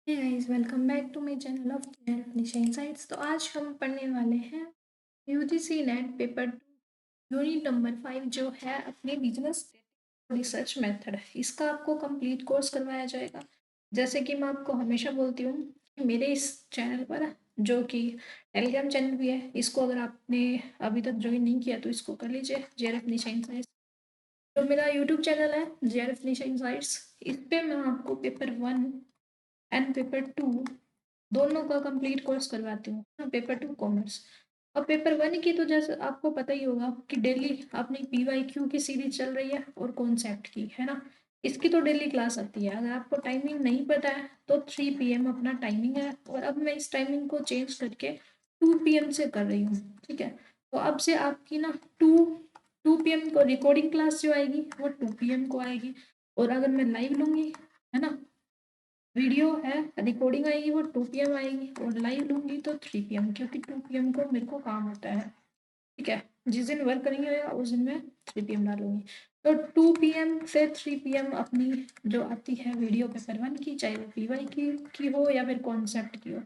Hey guys, welcome back to my channel of Nisha insights. तो आज हम पढ़ने वाले हैं UGC NET paper 2 unit number 5 जो है अपने बिजनेस रिसर्च मेथड। इसका आपको कंप्लीट कोर्स करवाया जाएगा। जैसे कि मैं आपको हमेशा बोलती हूँ कि मेरे इस चैनल पर, जो कि टेलीग्राम चैनल भी है, इसको अगर आपने अभी तक ज्वाइन नहीं किया तो इसको कर लीजिए। जेआरएफ निशा इनसाइट्स जो मेरा यूट्यूब चैनल है, जेआरएफ निशा इनसाइट्स, इस पे मैं आपको पेपर 1 एंड पेपर 2 दोनों का कंप्लीट कोर्स करवाती हूँ। पेपर 2 कॉमर्स और पेपर 1 की तो जैसे आपको पता ही होगा कि डेली अपनी पीवाईक्यू की सीरीज चल रही है और कॉन्सेप्ट की, है ना। इसकी तो डेली क्लास आती है। अगर आपको टाइमिंग नहीं पता है तो 3 PM अपना टाइमिंग है, और अब मैं इस टाइमिंग को चेंज करके 2 PM से कर रही हूँ। ठीक है, तो अब से आपकी ना 2 PM को रिकॉर्डिंग क्लास जो आएगी वो 2 PM को आएगी, और अगर मैं लाइव लूँगी, है ना, वीडियो है, रिकॉर्डिंग आएगी वो 2 PM आएगी, और लाइव लूंगी तो 3 PM, क्योंकि 2 PM को मेरे को काम होता है। ठीक है, जिस दिन वर्क करेंगे होगा उस दिन मैं 3 PM डालूंगी। तो 2 PM से 3 PM अपनी जो आती है वीडियो पेपर 1 की, चाहे वो पीवाई की हो या फिर कॉन्सेप्ट की हो।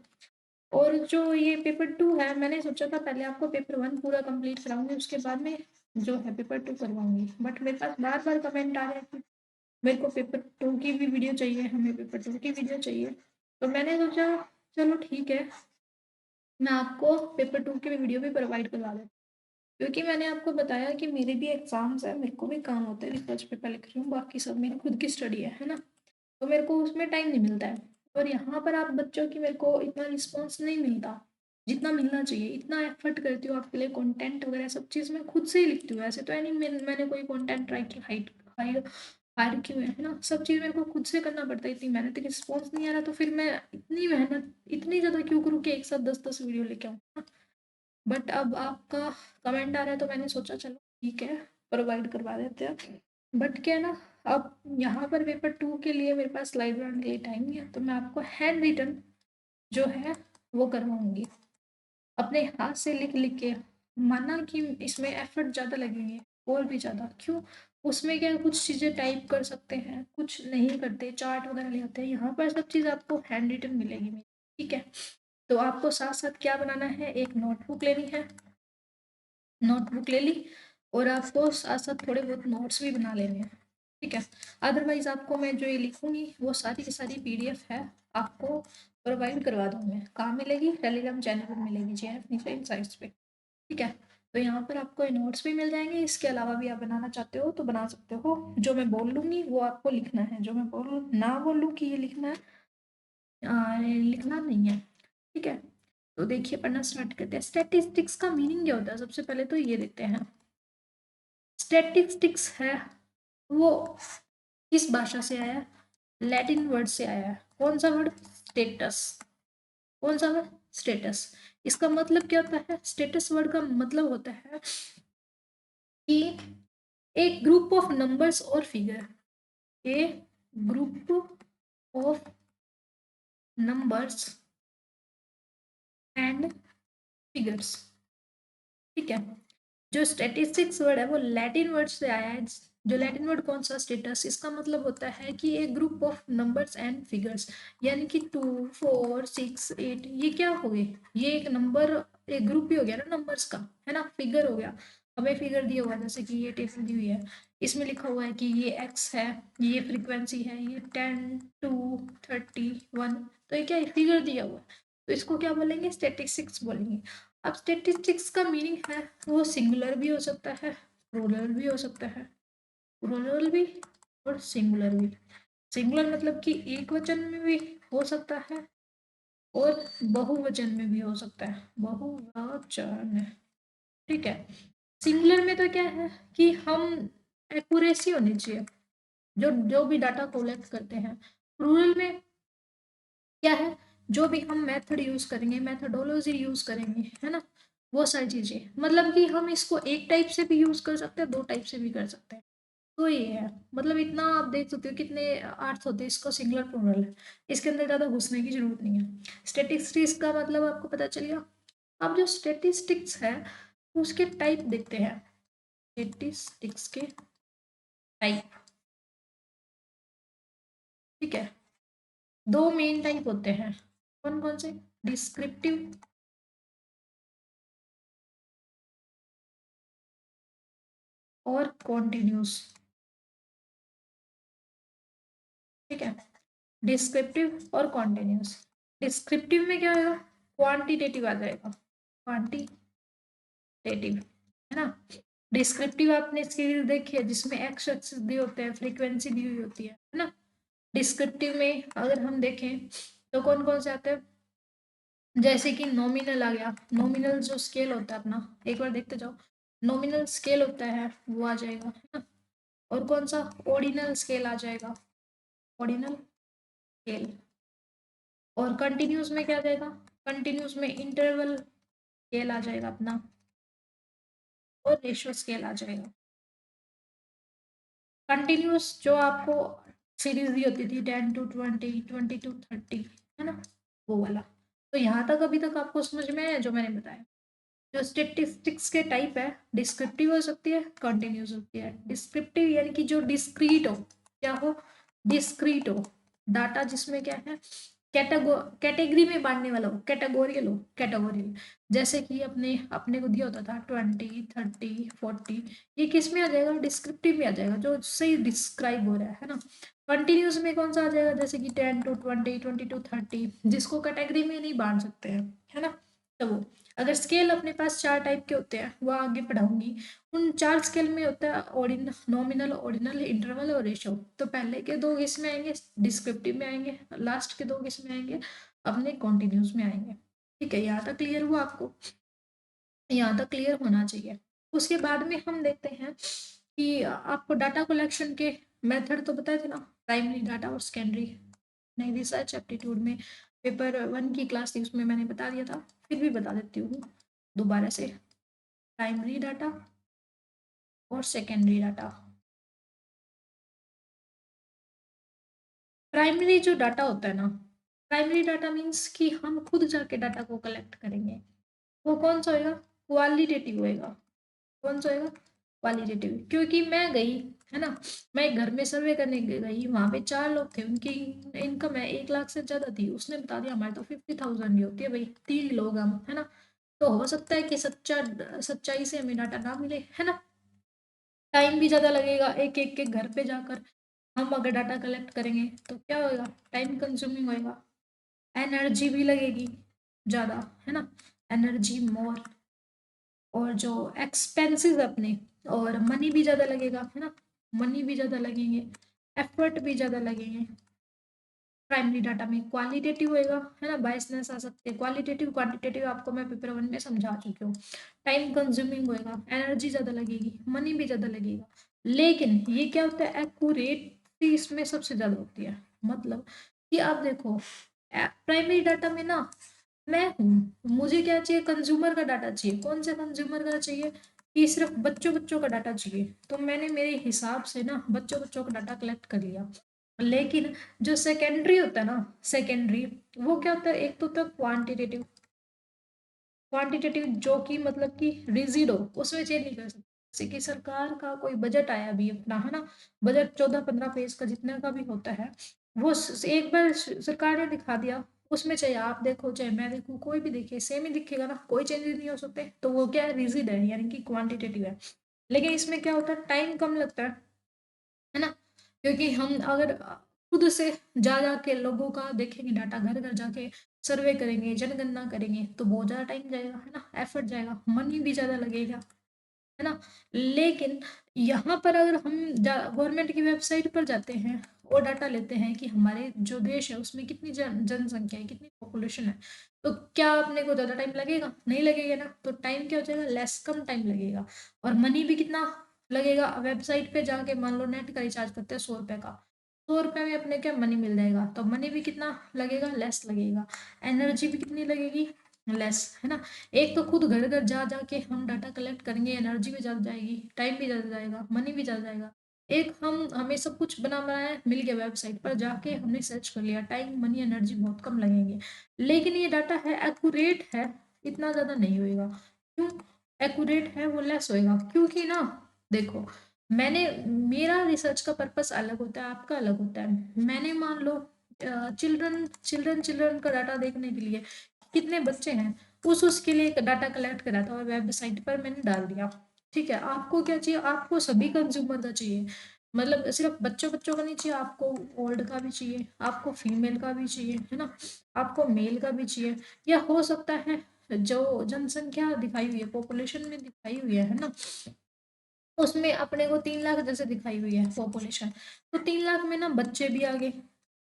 और जो ये पेपर 2 है, मैंने सोचा था पहले आपको पेपर 1 पूरा कंप्लीट कराऊंगी, उसके बाद में जो है पेपर 2 करवाऊंगी, बट मेरे पास बार बार कमेंट आ रहे हैं कि मेरे को पेपर 2 की भी वीडियो चाहिए, हमें पेपर 2 की वीडियो चाहिए। तो मैंने सोचा चलो ठीक है, मैं आपको पेपर 2 की भी वीडियो भी प्रोवाइड करवा देती हूँ। क्योंकि मैंने आपको बताया कि मेरे भी एग्जाम्स है, मेरे को भी काम होता है, रिसर्च पेपर लिख रही हूँ, बाकी सब मेरी खुद की स्टडी है ना। तो मेरे को उसमें टाइम नहीं मिलता है। और यहाँ पर आप बच्चों की मेरे को इतना रिस्पॉन्स नहीं मिलता जितना मिलना चाहिए। इतना एफर्ट करती हूँ आपके लिए, कंटेंट वगैरह सब चीज़ मैं खुद से ही लिखती हूँ। ऐसे तो है नहीं मैंने कोई कंटेंट राइटर हायर हायर क्यों है ना, सब चीज़ मेरे को खुद से करना पड़ता है। इतनी मेहनत, रिस्पॉन्स नहीं आ रहा तो फिर मैं इतनी मेहनत इतनी ज़्यादा क्यों करूँ कि एक साथ 10-10 वीडियो लेके आऊँ। बट अब आपका कमेंट आ रहा है तो मैंने सोचा चलो ठीक है, प्रोवाइड करवा देते हैं। बट क्या है ना, अब यहाँ पर पेपर 2 के लिए मेरे पास स्लाइड बनाने के लिए टाइम नहीं है, तो मैं आपको हैंड रिटन जो है वो करवाऊंगी, अपने हाथ से लिख लिख के। माना कि इसमें एफर्ट ज़्यादा लगेंगे, और भी ज़्यादा क्यों, उसमें क्या कुछ चीज़ें टाइप कर सकते हैं, कुछ नहीं करते, चार्ट वगैरह ले आते हैं। यहाँ पर सब चीज़ आपको हैंड रिटन मिलेगी मेरी। ठीक है, तो आपको साथ साथ क्या बनाना है, एक नोटबुक लेनी है, नोटबुक ले ली, और आपको साथ साथ थोड़े बहुत नोट्स भी बना लेने हैं। ठीक है, अदरवाइज आपको मैं जो ये लिखूंगी वो सारी की सारी PDF है, आपको प्रोवाइड करवा दूंगी मैं। कहाँ मिलेगी? टेलीग्राम चैनल पर मिलेगी, JF निशा इनसाइट्स पे। ठीक है, तो यहाँ पर आपको ये नोट्स भी मिल जाएंगे। इसके अलावा भी आप बनाना चाहते हो तो बना सकते हो। जो मैं बोल लूँगी वो आपको लिखना है, जो मैं ना बोलूँ कि ये लिखना है, लिखना नहीं है। ठीक है, तो देखिए पढ़ना स्टार्ट करते हैं। स्टैटिस्टिक्स का मीनिंग क्या होता है, सबसे पहले तो ये देखते हैं। स्टैटिस्टिक्स है वो किस भाषा से आया है? लैटिन वर्ड से आया है। कौन सा वर्ड? स्टेटस। कौन सा वर्ड? स्टेटस। इसका मतलब क्या होता है? स्टेटस वर्ड का मतलब होता है कि एक ग्रुप ऑफ नंबर्स और figure, A group of numbers and figures. ठीक है, जो स्टैटिस्टिक्स वर्ड है वो लैटिन वर्ड से आया है। जो लैटिन वर्ड कौन सा? स्टेटस। इसका मतलब होता है कि एक group of numbers and figures, यानी कि 2, 4, 6, 8, ये क्या हो गए? ये एक नंबर, एक ग्रुप ही हो गया ना नंबर्स का, है ना। फिगर हो गया, हमें फिगर दिया हुआ है, जैसे कि ये टेबल दी हुई है, इसमें लिखा हुआ है कि ये एक्स है, ये फ्रीक्वेंसी है, ये 10, 2, 30, 1, तो ये क्या है? फिगर दिया हुआ है। तो इसको क्या बोलेंगे? स्टैटिस्टिक्स बोलेंगे। अब स्टैटिस्टिक्स का मीनिंग है वो सिंगुलर भी हो सकता है, प्लूरल भी हो सकता है, प्लूरल भी और सिंगुलर भी। सिंगुलर मतलब कि एक वचन में भी हो सकता है, और बहुवचन में भी हो सकता है, बहुवचन। ठीक है, सिंगुलर में तो क्या है कि हम एक्यूरेसी होनी चाहिए जो जो भी डाटा कलेक्ट करते हैं। प्लूरल में क्या है? जो भी हम मेथड यूज करेंगे, मेथडोलॉजी यूज करेंगे, है ना, वो सारी चीजें, मतलब कि हम इसको एक टाइप से भी यूज कर सकते हैं, दो टाइप से भी कर सकते हैं। तो ये है, मतलब इतना आप देख सकते हो कितने अर्थ होते हैं इसको, सिंगुलर प्लूरल है। इसके अंदर ज्यादा घुसने की जरूरत नहीं है। स्टेटिस्टिक्स का मतलब आपको पता चल गया। अब जो स्टेटिस्टिक्स है उसके टाइप देखते हैं। स्टेटिस्टिक्स के टाइप। ठीक है, दो मेन टाइप होते हैं, कौन कौन से? डिस्क्रिप्टिव और कॉन्टिन्यूस। ठीक है, डिस्क्रिप्टिव और कॉन्टिन्यूस। डिस्क्रिप्टिव में क्या होगा? क्वांटिटेटिव आ जाएगा, क्वांटिटेटिव, है ना। डिस्क्रिप्टिव आपने सीरीज देखी है जिसमें एक्स एक्सिस दिए होते हैं, फ्रीक्वेंसी दी हुई होती है ना। डिस्क्रिप्टिव में अगर हम देखें तो कौन कौन से आते हैं? जैसे कि नॉमिनल आ गया, नॉमिनल जो स्केल होता है अपना, एक बार देखते जाओ। नॉमिनल स्केल होता है वो आ जाएगा, है ना। और कौन सा? ऑर्डिनल स्केल आ जाएगा, ऑर्डिनल स्केल। और कंटिन्यूस में क्या आ जाएगा? कंटिन्यूस में इंटरवल स्केल आ जाएगा अपना, और रेशियो स्केल आ जाएगा। कंटिन्यूस जो आपको सीरीज दी होती थी 10 to 20, 20 to 30, है ना, वो वाला। तो यहाँ तक अभी तक आपको समझ में आया जो मैंने बताया। जो स्टेटिस्टिक्स के टाइप है, डिस्क्रिप्टिव हो सकती है, कंटिन्यूस होती है। डिस्क्रिप्टिव यानी कि जो डिस्क्रीट हो, क्या हो? डिस्क्रीट हो, डाटा जिसमें क्या है, कैटेगरी में बांटने वाला हो, कैटेगोरियल हो, कैटेगोरियल। जैसे कि अपने अपने को दिया होता था 20, 30, 40, ये किस में आ जाएगा? डिस्क्रिप्टिव में आ जाएगा, जो सही डिस्क्राइब हो रहा है ना। कंटिन्यूस में कौन सा आ जाएगा? जैसे कि 10 to 20, 20 to 30, जिसको कैटेगरी में नहीं बांट सकते हैं, है ना। तो वो, अगर स्केल अपने पास चार टाइप के होते हैं, वो आगे पढ़ाऊंगी। उन चार स्केल में होता है ऑर्डिनल, नॉमिनल, ऑर्डिनल, इंटरवल और रेशो। तो पहले के दो किस में आएंगे? डिस्क्रिप्टिव में आएंगे। लास्ट के दो किस में आएंगे? अपने कॉन्टिन्यूस में आएंगे। ठीक है, यहाँ तक क्लियर हुआ आपको? यहाँ तक क्लियर होना चाहिए। उसके बाद में हम देखते हैं कि आपको डाटा कलेक्शन के मेथड तो बताए थे ना, प्राइमरी डाटा और सेकेंडरी। नहीं, रिसर्च एप्टीट्यूड में पेपर 1 की क्लास थी, उसमें मैंने बता दिया था, फिर भी बता देती हूँ दोबारा से। प्राइमरी डाटा और सेकेंडरी डाटा। प्राइमरी जो डाटा होता है ना, प्राइमरी डाटा मीन्स कि हम खुद जाके डाटा को कलेक्ट करेंगे। वो कौन सा होएगा? क्वालिटेटिव होएगा। कौन सा होएगा? क्वालिटेटिव। क्योंकि मैं गई, है ना, मैं एक घर में सर्वे करने गई, वहां पे चार लोग थे, उनकी इनकम है 1 लाख से ज्यादा थी, उसने बता दिया हमारे तो 50,000 ही होती है भाई, 3 लोग हम, है ना। तो हो सकता है कि सच्चाई से हमें डाटा ना मिले, है ना। टाइम भी ज्यादा लगेगा, एक एक के घर पे जाकर हम अगर डाटा कलेक्ट करेंगे तो क्या होएगा? टाइम कंज्यूमिंग होएगा, एनर्जी भी लगेगी ज़्यादा, है ना, एनर्जी मोर। और जो एक्सपेंसेस अपने, और मनी भी ज़्यादा लगेगा, है ना, मनी भी ज़्यादा लगेंगे, एफर्ट भी ज़्यादा लगेंगे। प्राइमरी डाटा में क्वालिटेटिव होएगा, है ना, बायसनेस आ सकते हैं। क्वालिटेटिव क्वांटिटेटिव आपको मैं पेपर 1 में समझा चुकी हूँ। टाइम कंज्यूमिंग होएगा, एनर्जी ज़्यादा लगेगी, मनी भी ज़्यादा लगेगा। लेकिन ये क्या होता है? एक्यूरेसी इसमें सबसे ज़्यादा होती है। मतलब कि आप देखो, प्राइमरी डाटा में ना, मैं हूँ, मुझे क्या चाहिए? कंज्यूमर का डाटा चाहिए। कौन से कंज्यूमर का चाहिए? कि सिर्फ बच्चों बच्चों का डाटा चाहिए, तो मैंने मेरे हिसाब से ना बच्चों बच्चों का डाटा कलेक्ट कर लिया। लेकिन जो सेकेंडरी होता है ना, सेकेंडरी, वो क्या होता है? एक तो होता है क्वांटिटेटिव, क्वांटिटेटिव जो कि मतलब कि रिजिड हो, उसमें चेंज नहीं कर सकते। जैसे कि सरकार का कोई बजट आया अभी अपना, है ना, बजट 14-15 पेज का जितने का भी होता है, वो एक बार सरकार ने दिखा दिया, उसमें चाहे आप देखो चाहे मैं देखूँ, कोई भी देखे, सेम ही दिखेगा ना, कोई चेंजेस नहीं हो सकते। तो वो क्या है? रिजिड है, यानी कि क्वांटिटेटिव है। लेकिन इसमें क्या होता है? टाइम कम लगता है ना। क्योंकि हम अगर खुद से जा के लोगों का देखेंगे डाटा, घर घर जाके सर्वे करेंगे, जनगणना करेंगे, तो बहुत ज़्यादा टाइम जाएगा, है ना, एफर्ट जाएगा, मनी भी ज़्यादा लगेगा, है ना। लेकिन यहाँ पर अगर हम गवर्नमेंट की वेबसाइट पर जाते हैं और डाटा लेते हैं कि हमारे जो देश है उसमें कितनी जनसंख्या है, कितनी पॉपुलेशन है, तो क्या अपने को ज़्यादा टाइम लगेगा? नहीं लगेगा ना। तो टाइम क्या हो जाएगा? लेस, कम टाइम लगेगा। और मनी भी कितना लगेगा? वेबसाइट पे जाके मान लो नेट का रिचार्ज करते हैं 100 रुपये का, 100 रुपये में अपने क्या मनी मिल जाएगा, तो मनी भी कितना लगेगा? लेस लगेगा। एनर्जी भी कितनी लगेगी? लेस, है ना। एक तो खुद घर घर जा जाके हम डाटा कलेक्ट करेंगे, एनर्जी भी ज़्यादा जाएगी, टाइम भी ज़्यादा जाएगा, मनी भी ज़्यादा जाएगा। एक हमें सब कुछ बना बनाया मिल गया, वेबसाइट पर जाके हमने सर्च कर लिया, टाइम मनी एनर्जी बहुत कम लगेंगे। लेकिन ये डाटा है एक्यूरेट है, इतना ज़्यादा नहीं होएगा। क्यों एक्यूरेट है? वो लेस होएगा, क्योंकि ना देखो, मैंने, मेरा रिसर्च का पर्पस अलग होता है, आपका अलग होता है। मैंने मान लो चिल्ड्रन चिल्ड्रन चिल्ड्रन का डाटा देखने के लिए कितने बच्चे हैं, उसके लिए डाटा कलेक्ट करा था और वेबसाइट पर मैंने डाल दिया। ठीक है, आपको क्या चाहिए, आपको सभी कंज्यूमर का चाहिए, मतलब सिर्फ बच्चों बच्चों का नहीं चाहिए, आपको ओल्ड का भी चाहिए, आपको फीमेल का भी चाहिए, है ना, आपको मेल का भी चाहिए, या हो सकता है जो जनसंख्या दिखाई हुई है, पॉपुलेशन में दिखाई हुई है ना, उसमें अपने को 3 लाख जैसे दिखाई हुई है पॉपुलेशन, तो 3 लाख में ना बच्चे भी आ गए,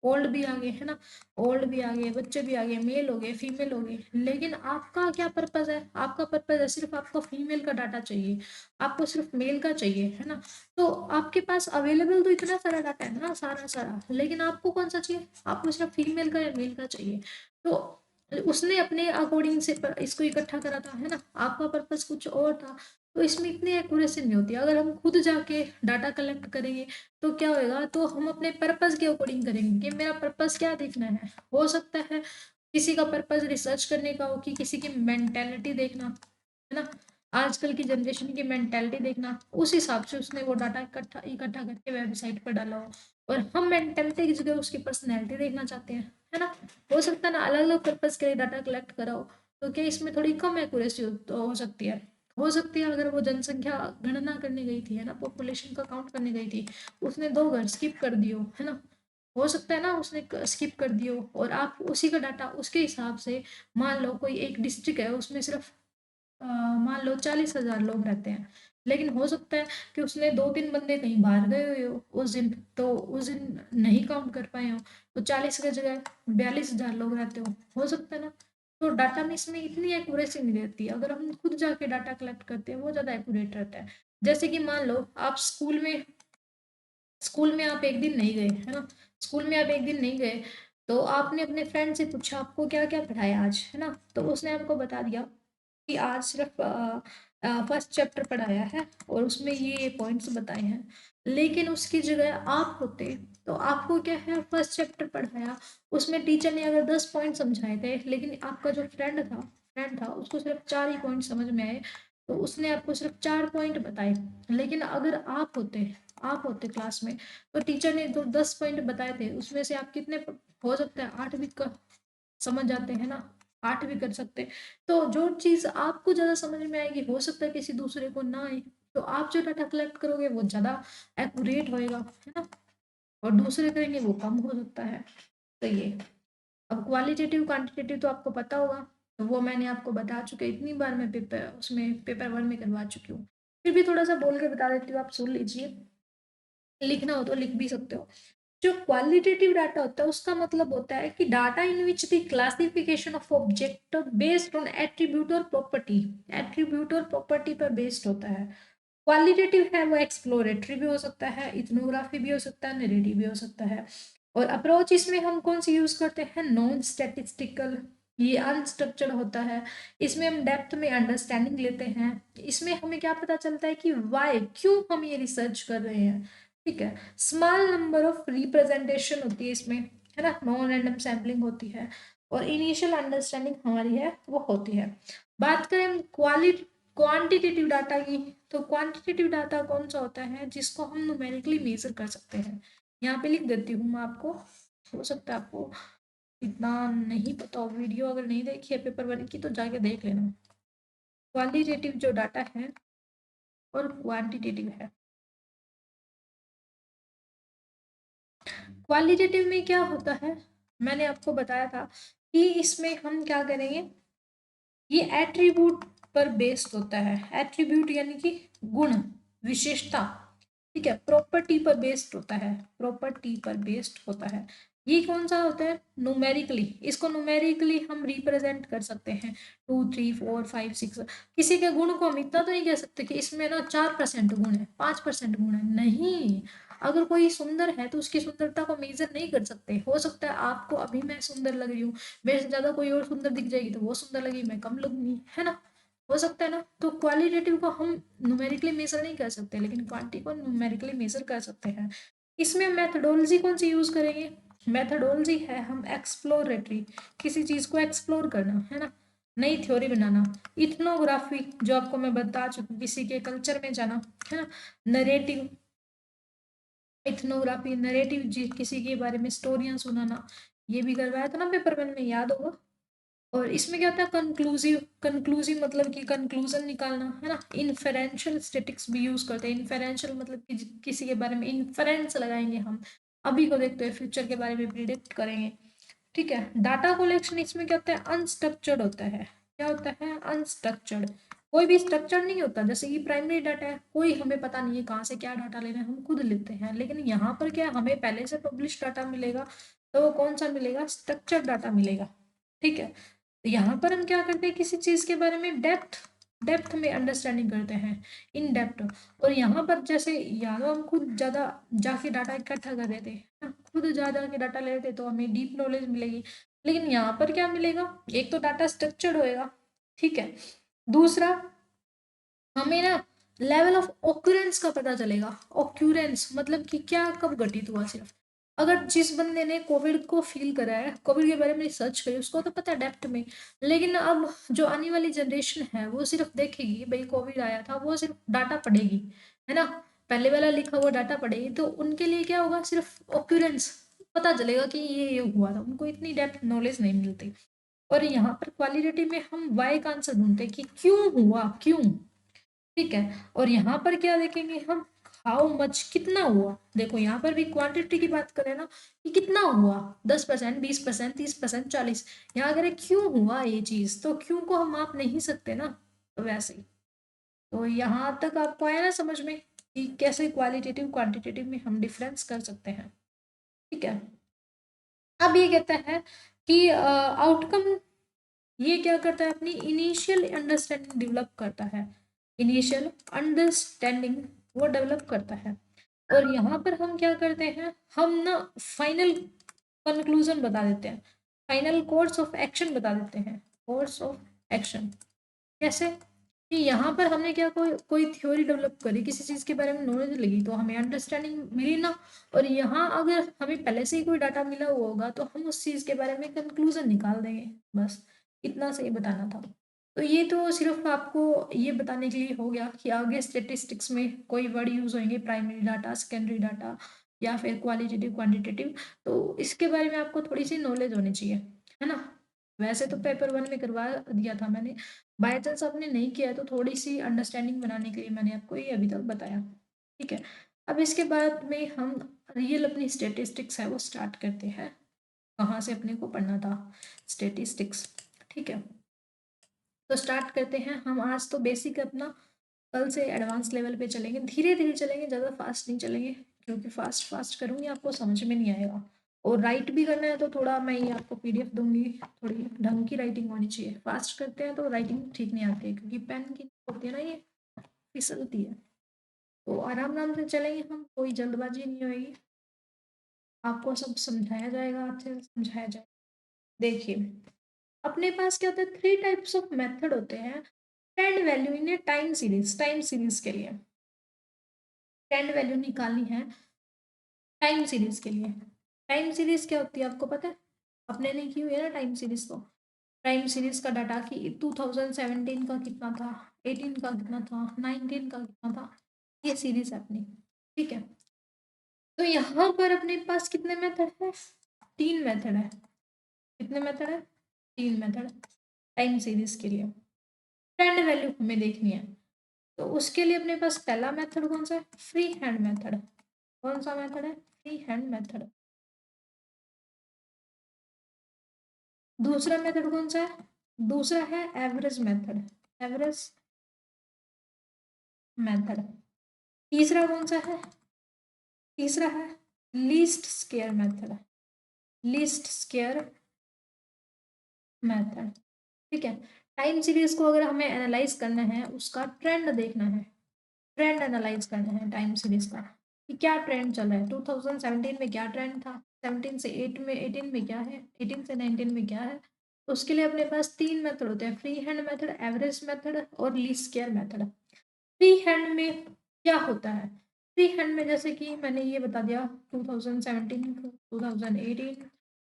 ओल्ड भी आ गए, है ना, ओल्ड भी आ गए, बच्चे भी आ गए, मेल हो गए, फीमेल हो गए, लेकिन आपका क्या पर्पज है, आपका पर्पज है सिर्फ आपको फीमेल का डाटा चाहिए, आपको सिर्फ मेल का चाहिए, है ना, तो आपके पास अवेलेबल तो इतना सारा डाटा है ना, सारा सारा, लेकिन आपको कौन सा चाहिए, आपको सिर्फ फीमेल का या मेल का चाहिए, तो उसने अपने अकॉर्डिंग से इसको इकट्ठा करा था, है ना, आपका पर्पज कुछ और था, तो इसमें इतनी एक्यूरेसी नहीं होती। अगर हम खुद जाके डाटा कलेक्ट करेंगे तो क्या होएगा, तो हम अपने पर्पस के अकॉर्डिंग करेंगे कि मेरा पर्पस क्या देखना है, हो सकता है किसी का पर्पस रिसर्च करने का हो, कि किसी की मेंटेलिटी देखना, है ना, आजकल की जनरेशन की मेंटेलिटी देखना, उस हिसाब से उसने वो डाटा इकट्ठा इकट्ठा करके वेबसाइट पर डाला हो, और हम मेंटेलिटी की जगह उसकी पर्सनैलिटी देखना चाहते हैं, है ना, हो सकता है ना अलग अलग पर्पज के लिए डाटा कलेक्ट कराओ, तो क्या इसमें थोड़ी कम एक्यूरेसी हो सकती है, हो सकती है अगर वो जनसंख्या गणना करने गई थी, है ना, पॉपुलेशन का काउंट करने गई थी, उसने 2 घर स्किप कर दियो, है ना, हो सकता है ना उसने स्किप कर दियो, और आप उसी का डाटा उसके हिसाब से, मान लो कोई एक डिस्ट्रिक्ट है उसमें सिर्फ मान लो 40,000 लोग रहते हैं, लेकिन हो सकता है कि उसने 2-3 बंदे कहीं बाहर गए हुए हो उस दिन, तो उस दिन नहीं काउंट कर पाए हो, तो 40 की जगह 42,000 लोग रहते हो सकता है ना, तो डाटा में इसमें इतनी एक्यूरेसी नहीं रहती, अगर हम खुद जाके डाटा कलेक्ट करते हैं वो ज़्यादा एक्यूरेट रहता है। जैसे कि मान लो आप स्कूल में आप एक दिन नहीं गए, है ना, स्कूल में आप एक दिन नहीं गए, तो आपने अपने फ्रेंड से पूछा आपको क्या क्या पढ़ाया आज, है ना, तो उसने आपको बता दिया कि आज सिर्फ फर्स्ट चैप्टर पढ़ाया है और उसमें ये पॉइंट्स बताए हैं, लेकिन उसकी जगह आप होते तो आपको क्या है, फर्स्ट चैप्टर पढ़ाया, उसमें टीचर ने अगर 10 पॉइंट समझाए थे, लेकिन आपका जो फ्रेंड था उसको सिर्फ 4 ही पॉइंट समझ में आए, तो उसने आपको सिर्फ 4 पॉइंट बताए, लेकिन अगर आप होते क्लास में, तो टीचर ने जो 10 पॉइंट बताए थे उसमें से आप कितने हो सकता है 8 भी समझ जाते हैं ना, 8 भी कर सकते हैं, तो जो चीज़ आपको ज़्यादा समझ में आएगी हो सकता है किसी दूसरे को ना आए, तो आप जो डाटा कलेक्ट करोगे वो ज़्यादा एक्यूरेट होएगा, है ना, और दूसरे करेंगे वो कम हो सकता है, तो ये अब क्वालिटेटिव क्वांटिटेटिव तो आपको पता होगा, तो वो मैंने आपको बता चुके, इतनी बार मैं पेपर 1 में करवा चुकी हूँ, फिर भी थोड़ा सा बोल के बता देती हूँ, आप सुन लीजिए, लिखना हो तो लिख भी सकते हो। जो क्वालिटेटिव डाटा होता है उसका मतलब होता है कि data in which the classification of object based on attribute और प्रॉपर्टी पर बेस्ड होता है। क्वालिटेटिव है वो एक्सप्लोरेटरी भी हो सकता है, इथनोग्राफी भी हो सकता है, नरेटिव भी हो सकता है, और अप्रोच इसमें हम कौन सी यूज करते हैं, नॉन स्टैटिस्टिकल, ये अनस्ट्रक्चर्ड होता है, इसमें हम डेप्थ में अंडरस्टैंडिंग लेते हैं, इसमें हमें क्या पता चलता है कि वाई क्यों हम ये रिसर्च कर रहे हैं, ठीक है, स्मॉल नंबर ऑफ रिप्रेजेंटेशन होती है इसमें, है ना, नॉन रैंडम सैम्पलिंग होती है, और इनिशियल अंडरस्टैंडिंग हमारी है वो होती है। बात करें क्वांटिटेटिव डाटा की, तो क्वांटिटेटिव डाटा कौन सा होता है जिसको हम न्यूमेरिकली मेजर कर सकते हैं, यहाँ पे लिख देती हूँ मैं आपको, हो सकता है आपको इतना नहीं पता हो, वीडियो अगर नहीं देखी है पेपर 1 की तो जाके देख लेना। क्वालिटेटिव जो डाटा है और क्वांटिटेटिव है, क्वालिटेटिव में क्या होता है, मैंने आपको बताया था कि इसमें हम क्या करेंगे, ये एट्रीब्यूट पर बेस्ड होता है, एट्रीब्यूट यानी कि गुण, विशेषता, ठीक है, प्रॉपर्टी पर बेस्ड होता है, प्रॉपर्टी पर बेस्ड होता है, ये कौन सा होता है, न्यूमेरिकली, इसको न्यूमेरिकली हम रिप्रेजेंट कर सकते हैं, 2 3 4 5 6, किसी के गुण को हम इतना तो नहीं कह सकते कि इसमें ना 4% गुण है, 5% गुण है, नहीं, अगर कोई सुंदर है तो उसकी सुंदरता को मेजर नहीं कर सकते, हो सकता है आपको अभी मैं सुंदर लग रही हूँ, मेरे से ज्यादा कोई और सुंदर दिख जाएगी तो वो सुंदर लगेगी, मैं कम लगूंगी, है ना, हो सकता है ना, तो क्वालिटेटिव को हम न्यूमेरिकली मेजर नहीं कर सकते, लेकिन क्वांटिटी को न्यूमेरिकली मेजर कर सकते हैं। इसमें मेथडोलॉजी कौन सी यूज करेंगे, मेथडोलॉजी है हम एक्सप्लोरेटरी, किसी चीज को एक्सप्लोर करना, है ना, नई थ्योरी बनाना, इथनोग्राफी जो आपको मैं बता चुकी हूँ, किसी के कल्चर में जाना, है ना, नरेटिव इथनोग्राफी, नरेटिव, किसी के बारे में स्टोरियां सुनाना, ये भी करवाया था ना पेपर 1 में, याद होगा। और इसमें क्या होता है, कंक्लूसिव, कंक्लूसिव मतलब कि कंक्लूजन निकालना, है ना। इन्फेरेंशियल स्टैटिक्स भी यूज करते हैं। इन्फेरेंशियल मतलब कि किसी के बारे में इन्फेरेंस लगाएंगे हम, अभी को देखते हैं, फ्यूचर के बारे में प्रिडिक्ट करेंगे। ठीक है। डाटा कलेक्शन इसमें क्या होता है, अनस्ट्रक्चर्ड होता है। क्या होता है, अनस्ट्रक्चर्ड। कोई भी स्ट्रक्चर नहीं होता। जैसे कि प्राइमरी डाटा है, कोई हमें पता नहीं है कहाँ से क्या डाटा लेना है, हम खुद लेते हैं। लेकिन यहाँ पर क्या है, हमें पहले से पब्लिश डाटा मिलेगा, तो वो कौन सा मिलेगा, स्ट्रक्चर्ड डाटा मिलेगा। ठीक है। तो यहाँ पर हम क्या करते हैं, किसी चीज के बारे में डेप्थ डेप्थ में अंडरस्टैंडिंग करते हैं, इन डेप्थ। और यहाँ पर जैसे यादव हम खुद ज्यादा जाके डाटा इकट्ठा कर रहे थे, खुद ज्यादा के डाटा ले रहे थे, तो हमें डीप नॉलेज मिलेगी। लेकिन यहाँ पर क्या मिलेगा, एक तो डाटा स्ट्रक्चर्ड होएगा, ठीक है। दूसरा, हमें ना लेवल ऑफ ऑक्यूरेंस का पता चलेगा। ऑक्यूरेंस मतलब कि क्या कब घटित हुआ। सिर्फ अगर जिस बंदे ने कोविड को फील करा है, कोविड के बारे में रिसर्च करी, उसको तो पता है डेप्थ में। लेकिन अब जो आने वाली जनरेशन है, वो सिर्फ देखेगी भाई कोविड आया था, वो सिर्फ डाटा पढ़ेगी, है ना। पहले वाला लिखा हुआ डाटा पढ़ेगी, तो उनके लिए क्या होगा, सिर्फ ऑक्यूरेंस पता चलेगा कि ये हुआ था, उनको इतनी डेप्थ नॉलेज नहीं मिलती। और यहाँ पर क्वालिटेटिव में हम वाई का आंसर ढूंढते हैं कि क्यों हुआ, क्यों। ठीक है। और यहाँ पर क्या देखेंगे हम, हाउ मच, कितना हुआ। देखो यहाँ पर भी क्वांटिटी की बात करें ना, कि कितना हुआ, 10%, 20%, 30%, 40। यहाँ अगर क्यों हुआ ये चीज, तो क्यों को हम माप नहीं सकते ना, तो वैसे ही। तो यहाँ तक आपको आया ना समझ में, कि कैसे क्वालिटेटिव क्वांटिटेटिव में हम डिफरेंस कर सकते हैं। ठीक है। अब ये कहता है कि आउटकम, ये क्या करता है, अपनी इनिशियल अंडरस्टैंडिंग डेवलप करता है। इनिशियल अंडरस्टैंडिंग वो डेवलप करता है। और यहाँ पर हम क्या करते हैं, हम ना फाइनल कंक्लूजन बता देते हैं, फाइनल कोर्स ऑफ एक्शन बता देते हैं। कोर्स ऑफ एक्शन कैसे, कि यहाँ पर हमने क्या कोई थ्योरी डेवलप करी, किसी चीज के बारे में नॉलेज लगी, तो हमें अंडरस्टैंडिंग मिली ना। और यहाँ अगर हमें पहले से ही कोई डाटा मिला हुआ होगा, तो हम उस चीज के बारे में कंक्लूजन निकाल देंगे। बस इतना सही बताना था। तो ये तो सिर्फ आपको ये बताने के लिए हो गया कि आगे स्टेटिस्टिक्स में कोई वर्ड यूज होंगे, प्राइमरी डाटा, सेकेंडरी डाटा, या फिर क्वालिटेटिव क्वांटिटेटिव। तो इसके बारे में आपको थोड़ी सी नॉलेज होनी चाहिए, है ना। वैसे तो पेपर 1 में करवा दिया था मैंने, बाय चांस आपने नहीं किया तो थोड़ी सी अंडरस्टैंडिंग बनाने के लिए मैंने आपको ये अभी तक बताया। ठीक है। अब इसके बाद में हम रियल अपनी स्टेटिस्टिक्स है वो स्टार्ट करते हैं। कहाँ से अपने को पढ़ना था, स्टेटिस्टिक्स। ठीक है। तो स्टार्ट करते हैं हम। आज तो बेसिक अपना, कल से एडवांस लेवल पे चलेंगे, धीरे धीरे चलेंगे, ज़्यादा फास्ट नहीं चलेंगे, क्योंकि फास्ट फास्ट करूँगी आपको समझ में नहीं आएगा। और राइट भी करना है तो थोड़ा मैं ये आपको पीडीएफ दूंगी, थोड़ी ढंग की राइटिंग होनी चाहिए। फास्ट करते हैं तो राइटिंग ठीक नहीं आती है, क्योंकि पेन की होती है ना, ये फिसलती है। तो आराम आराम से चलेंगे हम, कोई जल्दबाजी नहीं होगी। आपको सब समझाया जाएगा, अच्छे से समझाया जाएगा। देखिए, अपने पास क्या होता है, 3 टाइप्स ऑफ मेथड होते हैं। Trend value in time series के लिए ट्रेंड वैल्यू निकालनी है, टाइम सीरीज के लिए। टाइम सीरीज क्या होती है आपको पता है, अपने ने की हुई है ना टाइम सीरीज। तो टाइम सीरीज का डाटा कि 2017 का कितना था, 18 का कितना था, 19 का कितना था, ये सीरीज है अपनी। ठीक है। तो यहाँ पर अपने पास कितने मेथड है, 3 मेथड है। कितने मेथड है, 3 मेथड टाइम सीरीज के लिए। ट्रेंड वैल्यू हमें देखनी है, तो उसके लिए अपने पास पहला मेथड कौन सा है, फ्री हैंड मेथड। कौन सा मेथड है, फ्री हैंड मेथड। दूसरा मेथड कौन सा है, दूसरा है एवरेज मेथड, एवरेज मेथड। तीसरा कौन सा है, तीसरा है least square method, least square method. ठीक है। टाइम सीरीज को अगर हमें एनालाइज करना है, उसका ट्रेंड देखना है, ट्रेंड एनालाइज करना है टाइम सीरीज का, कि क्या ट्रेंड चल रहा है, 2017 में क्या ट्रेंड था, 17 से 8 में, 18 में क्या है, 18 से 19 में क्या है। तो उसके लिए अपने पास 3 मेथड होते हैं, free hand method, average method और least square method. Free hand में क्या होता है, फ्री हैंड में जैसे कि मैंने ये बता दिया, 2017, 2018,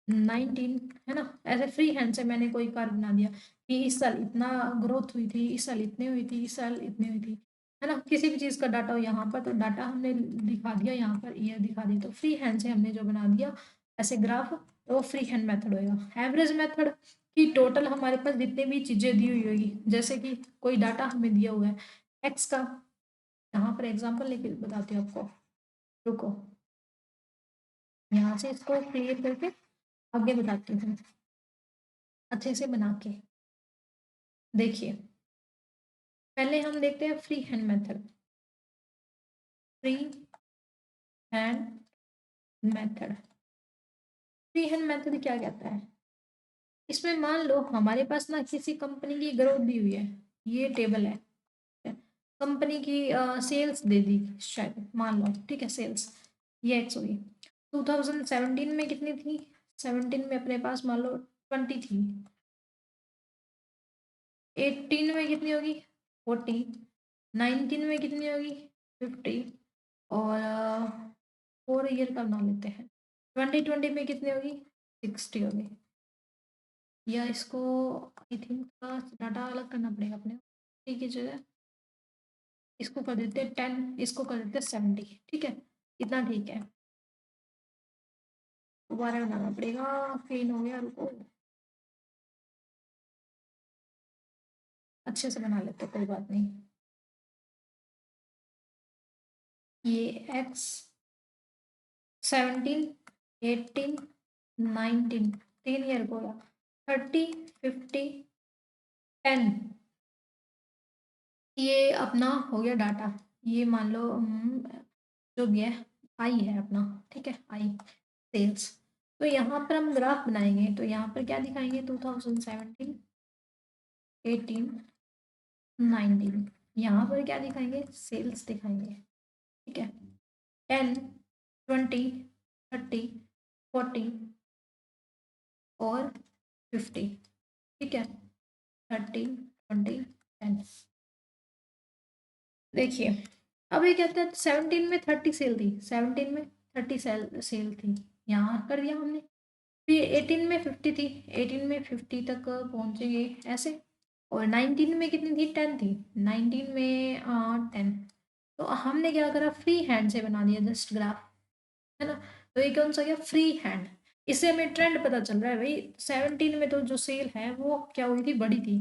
19, है ना। ऐसे फ्री हैंड से मैंने कोई कार बना दिया कि इस साल इतना ग्रोथ हुई थी, इस साल इतनी हुई थी, इस साल इतनी हुई थी। है ना, किसी भी चीज़ का डाटा हो यहाँ पर, तो डाटा हमने दिखा दिया यहाँ पर, ईयर दिखा दी, तो फ्री हैंड से हमने जो बना दिया ऐसे ग्राफ, तो वो फ्री हैंड मेथड होएगा। एवरेज मेथड की टोटल हमारे पास जितनी भी चीज़ें दी हुई होगी, जैसे कि कोई डाटा हमें दिया हुआ है एक्स का, यहाँ पर एग्जाम्पल लेके बताती हूँ आपको, रुको यहाँ से इसको क्लियर करके आगे बताती हूँ अच्छे से बना के। देखिए पहले हम देखते हैं free hand method. Free hand method, free hand method क्या कहता है, इसमें मान लो हमारे पास ना किसी कंपनी की ग्रोथ दी हुई है, ये टेबल है, कंपनी की सेल्स दे दी शायद, मान लो ठीक है, सेल्स ये एक्स होगी, 2017 में कितनी थी, 17 में अपने पास मान लो 20 थी, 18 में कितनी होगी 40, 19 में कितनी होगी 50, और 4 ईयर का बना लेते हैं, 2020 में कितनी होगी 60 होगी, या इसको आई थिंक डाटा अलग करना पड़ेगा अपने, ठीक है जगह इसको कर देते 10, इसको कर देते 70, ठीक है इतना ठीक है, दोबारा बनाना पड़ेगा, फेन हो गया, रुको अच्छे से बना लेते कोई बात नहीं, ये एक्स 17 18 19 3 ईयर को होगा, 30 50 10, ये अपना हो गया डाटा, ये मान लो जो भी है आई है अपना, ठीक है आई सेल्स, तो यहाँ पर हम ग्राफ बनाएंगे, तो यहाँ पर क्या दिखाएंगे 2017 18 19, यहाँ पर क्या दिखाएंगे सेल्स दिखाएंगे, ठीक है 10 20 30 40 और 50, ठीक है 30 20 10, देखिए अब ये कहते हैं 17 में 30 सेल थी, 17 में 30 सेल थी, यहाँ कर दिया हमने, फिर 18 में 50 थी, 18 में 50 तक पहुँचेंगे ऐसे, और 19 में कितनी थी 10 थी, 19 में 10, तो हमने क्या करा फ्री हैंड से बना दिया जस्ट ग्राफ, है ना, तो ये कौन सा गया फ्री हैंड, इससे हमें ट्रेंड पता चल रहा है भाई, 17 में तो जो सेल है वो क्या हुई थी बड़ी थी,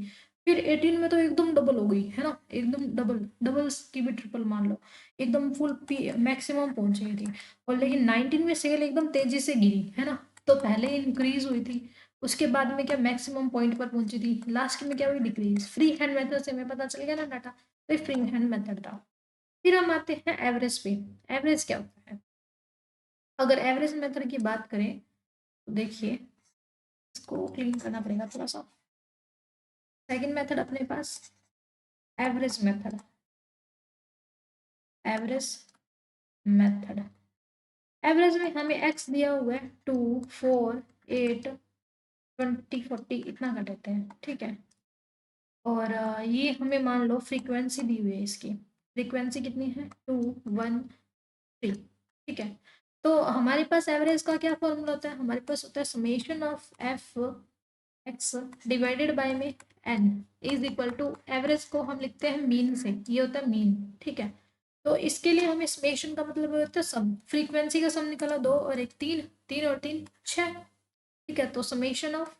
फिर 18 में तो एकदम डबल हो गई, है ना एकदम डबल, डबल्स की भी ट्रिपल मान लो, एकदम फुल मैक्सिमम पहुंच गई थी, और लेकिन 19 में सेल एकदम तेजी से गिरी, है ना, तो पहले इंक्रीज हुई थी, उसके बाद में क्या मैक्सिमम पॉइंट पर पहुंची थी, लास्ट में क्या हुई डिक्रीज, फ्री हैंड मेथड से हमें पता चल गया ना डाटा, तो फ्री हैंड मेथड था। फिर हम आते हैं एवरेज पे, एवरेज क्या होता है, अगर एवरेज मेथड की बात करें तो देखिए इसको क्लीन करना पड़ेगा थोड़ा सा, सेकंड मेथड अपने पास average method, average method, average में हमें एक्स दिया हुआ है 2 4 8 20 40 इतना कर देते हैं, ठीक है, और ये हमें मान लो फ्रीक्वेंसी दी हुई है, इसकी फ्रीक्वेंसी कितनी है 2 1 3, ठीक है, तो हमारे पास एवरेज का क्या फॉर्मूला होता है, हमारे पास होता है summation of F X divided by में N is equal to, average को हम लिखते हैं मीन से, ये होता है मीन, ठीक है, तो इसके लिए हमें समेशन का मतलब होता है सम, फ्रीक्वेंसी का सम निकाला 2 और 1 3, 3 और 3 6, ठीक है, तो समेशन ऑफ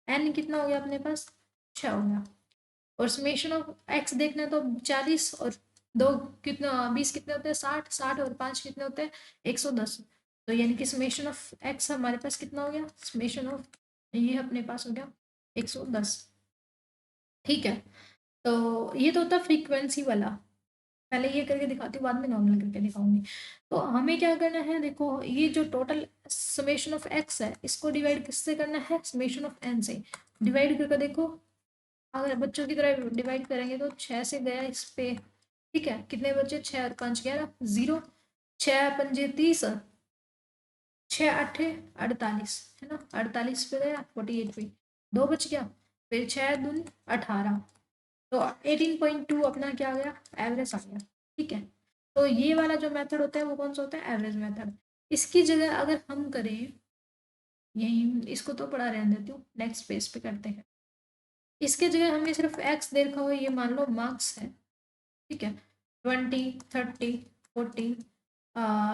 एन कितना हो गया अपने पास 6 हो गया, और समेशन ऑफ एक्स देखना है तो 40 और 2 कितना 20 कितने होते हैं 60, 60 और 5 कितने होते हैं 110, तो यानी कि समेशन ऑफ एक्स हमारे पास कितना हो गया, समेशन ऑफ ये अपने पास हो गया 110, ठीक है, तो ये तो होता है फ्रीक्वेंसी वाला, पहले ये करके दिखाती हूँ बाद में नॉर्मल करके दिखाऊंगी, तो हमें क्या करना है देखो, ये जो टोटल समेशन ऑफ एक्स है इसको डिवाइड किससे करना है, समेशन ऑफ एन से, डिवाइड करके देखो, अगर बच्चों की तरह डिवाइड करेंगे तो 6 से गया इस पे, ठीक है कितने बचे 6 और 5 11 0, 6 पंजे 30, 6 आठे 48, है ना 48 पे गया 48 पे 2 बच गया, फिर 6 दूनी 18, तो 18.2 अपना क्या आ गया एवरेज आ गया, ठीक है, तो ये वाला जो मेथड होता है वो कौन सा होता है एवरेज मेथड, इसकी जगह अगर हम करें, यही इसको तो पढ़ा रहने देती हूँ, नेक्स्ट पेज पे करते हैं, इसके जगह हमें सिर्फ एक्स देखा हो, ये मान लो मार्क्स है, ठीक है, 20, 30, 40,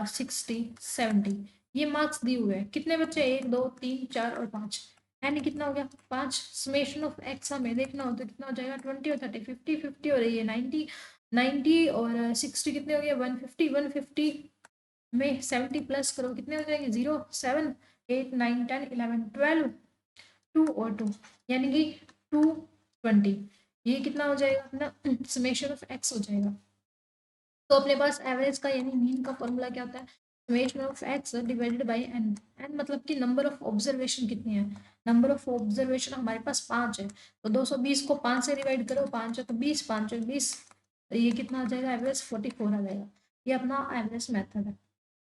60, 70, ये मार्क्स दिए हुए हैं। कितने बच्चे? 1, 2, 3, 4 और 5, यानी कितना हो गया? 5। समेशन ऑफ एक्स हमें देखना हो तो कितना हो जाएगा? 20 और 30, 50, 50 और ये 90, 90 और 60 कितने हो गए? 150, 150 में 70 प्लस करो, कितने हो जाएंगे? 0, 7, 8, 9, 10, 11, 12, 2 और 2, यानी कि 220। ये कितना हो जाएगा अपना? समेशन ऑफ एक्स हो जाएगा। तो अपने पास एवरेज का यानी मीन का फॉर्मूला क्या होता है? Summation of x divided by n. N मतलब कि नंबर ऑफ ऑब्जर्वेशन कितनी है? नंबर ऑफ ऑब्जर्वेशन हमारे पास 5 है, तो 220 को 5 से डिवाइड करो, 5 है तो 20, 5 है 20, तो ये कितना आ जाएगा? एवरेज 44 आ जाएगा। ये अपना एवरेज मेथड है।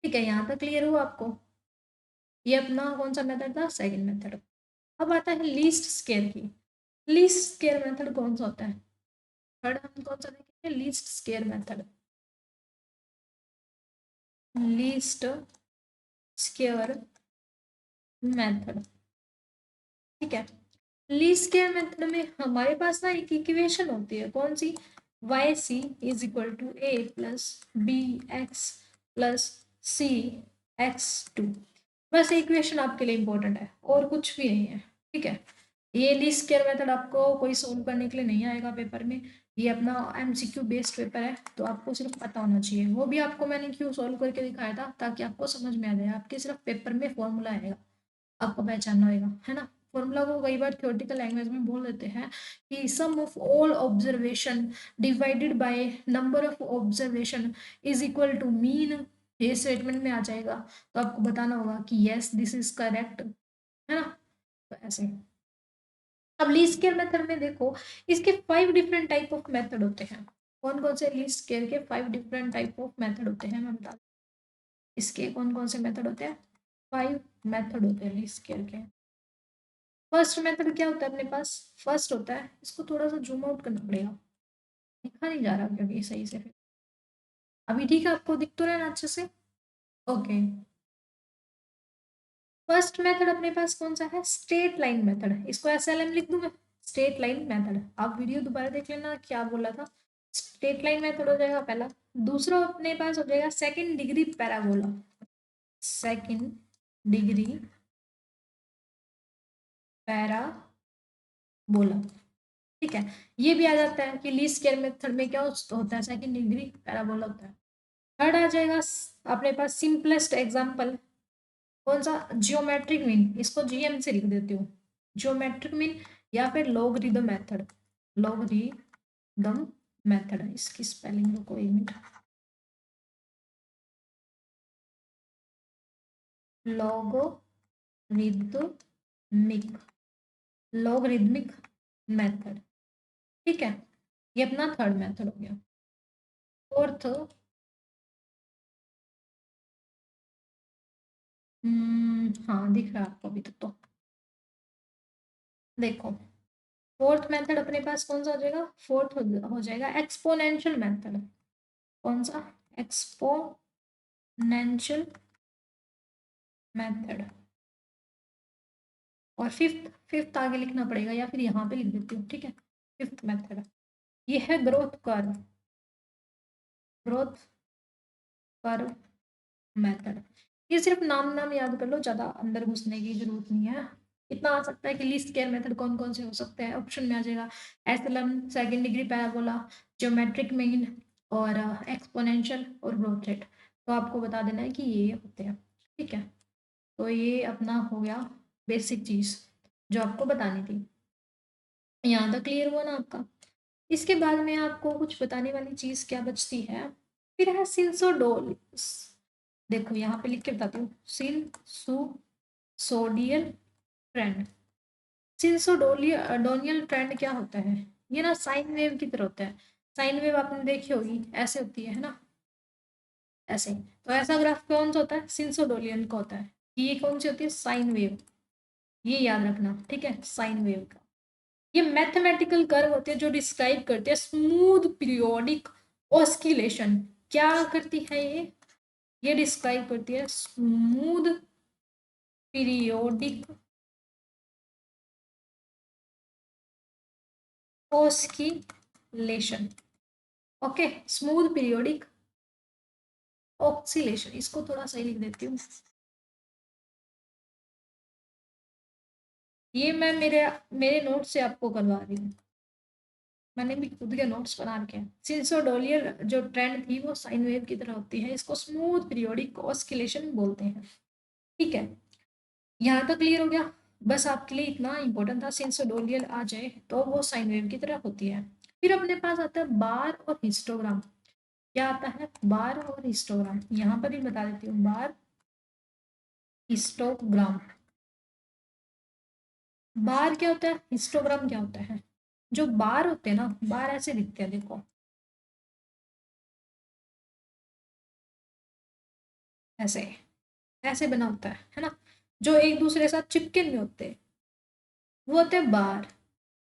ठीक है, यहाँ तक क्लियर हुआ आपको? ये अपना कौन सा मेथड था? Second method. अब आता है लीस्ट स्केयर की। लीस्ट स्केयर मेथड कौन सा होता है? थर्ड हम कौन सा देखेंगे? Least square method. Least square method, ठीक है। लीस्ट स्केयर मेथड में हमारे पास ना एक इक्वेशन होती है, कौन सी? Y C is equal to A plus B X plus C X two. बस इक्वेशन आपके लिए इंपॉर्टेंट है और कुछ भी नहीं है, ठीक है। ये लीस्ट स्क्वायर मेथड आपको कोई सोल्व करने के लिए नहीं आएगा पेपर में। ये अपना एमसीक्यू बेस्ड पेपर है, तो आपको सिर्फ पता होना चाहिए। वो भी आपको मैंने क्यों सोल्व करके दिखाया था, ताकि आपको समझ में आ जाए। आपके सिर्फ पेपर में फॉर्मूला आएगा, आपको पहचानना होगा, है ना। फॉर्मूला को कई बार थ्योरेटिकल लैंग्वेज में बोल देते हैं कि sum of all observation divided by number of observation is equal to mean. ये स्टेटमेंट में आ जाएगा, तो आपको बताना होगा कि यस दिस इज करेक्ट, है ना। तो ऐसे अब लीस्ट स्क्वायर मेथड में देखो, इसके 5 डिफरेंट टाइप ऑफ मेथड होते हैं। कौन कौन से लीस्ट स्क्वायर के 5 डिफरेंट टाइप ऑफ मेथड होते हैं, मैं बता। इसके कौन कौन से मेथड होते हैं? 5 मेथड होते हैं लीस्ट स्क्वायर के। फर्स्ट मेथड क्या होता है अपने पास? फर्स्ट होता है, इसको थोड़ा सा जूम आउट करना पड़ेगा, दिखा नहीं जा रहा क्योंकि सही से। फिर अभी ठीक है, आपको दिख तो रहा है ना अच्छे से? ओके। फर्स्ट मेथड अपने पास कौन सा है? Straight line method. इसको एसएलएम लिख दूं मैं, स्ट्रेट लाइन मेथड। आप वीडियो दोबारा देख लेना क्या बोला था। स्ट्रेट लाइन मेथड हो जाएगा पहला। दूसरा अपने पास हो जाएगा second degree parabola. Second degree parabola, ठीक है। ये भी आ जाता है कि लीस्ट स्क्वायर मेथड में क्या होता है? सेकंड डिग्री पैराबोला होता है। थर्ड आ जाएगा अपने पास सिंपलेस्ट एग्जांपल, कौन सा? Geometric mean. इसको जीएम से लिख देती हूँ, जियोमेट्रिक मीन, या फिर लॉगरिदम मेथड। लॉगरिदम मेथड, इसकी स्पेलिंग को एक मिनट। लॉगरिदमिक, लॉगरिदमिक मेथड, ठीक है। ये अपना थर्ड मेथड हो गया। फोर्थ, हाँ दिख रहा है आपको अभी तक तो। देखो, फोर्थ मेथड अपने पास कौन सा हो जाएगा? फोर्थ हो जाएगा एक्सपोनेंशियल मेथड। कौन सा? Exponential method. और फिफ्थ, फिफ्थ आगे लिखना पड़ेगा या फिर यहाँ पे लिख देती हूँ, ठीक है। फिफ्थ मेथड ये है growth curve, growth curve method. ये सिर्फ नाम नाम याद कर लो, ज्यादा अंदर घुसने की जरूरत नहीं है। इतना आ सकता है कि लीस्ट स्क्वायर मेथड कौन कौन से हो सकते हैं, ऑप्शन में आ जाएगा SLM, second degree parabola, geometric mean और एक्सपोनेंशियल और ग्रोथ रेट। तो आपको बता देना है कि ये होते हैं, ठीक है। तो ये अपना हो गया बेसिक चीज जो आपको बतानी थी। यहाँ तक क्लियर हुआ ना आपका? इसके बाद में आपको कुछ बताने वाली चीज क्या बचती है? फिर है सिंसोडोल। देखो यहाँ पे लिख के बताती हूँ, सिंसोडियल ट्रेंड। सिंसोडोनियल ट्रेंड क्या होता है? ये ना साइन वेव की तरह होता है। साइन वेव आपने देखी होगी, ऐसे होती है ना, ऐसे। तो ऐसा ग्राफ कौन सा होता है? सिंसोडोनियल का होता है। ये कौन सी होती है? Sine wave. ये याद रखना, ठीक है, साइन वेव का। ये मैथमेटिकल कर्व होते हैं जो डिस्क्राइब करते हैं स्मूथ पीरियोडिक ऑस्किलेशन। क्या करती है ये डिस्क्राइब करती है smooth periodic oscillation. Okay, smooth periodic oscillation, इसको थोड़ा सही लिख देती हूँ। ये मैं मेरे मेरे नोट से आपको करवा रही हूँ, मैंने भी खुद के नोट्स बना रखे हैं। सिंसोडोलियल जो ट्रेंड थी वो साइन वेव की तरह होती है, इसको स्मूथ पीरियोडिक ऑस्किलेशन बोलते हैं। ठीक है, यहाँ तक क्लियर हो गया। बस आपके लिए इतना इंपॉर्टेंट था, सिंसोडोलियल आ जाए तो वो साइन वेव की तरह होती है। फिर अपने पास आता है बार और हिस्टोग्राम। क्या आता है? बार और हिस्टोग्राम। यहाँ पर ही बता देती हूँ, बार हिस्टोग्राम। बार क्या होता है, हिस्टोग्राम क्या होता है? जो बार होते हैं ना, बार ऐसे दिखते हैं, देखो ऐसे, ऐसे बना होता है ना, जो एक दूसरे के साथ चिपके नहीं होते, वो होते हैं बार।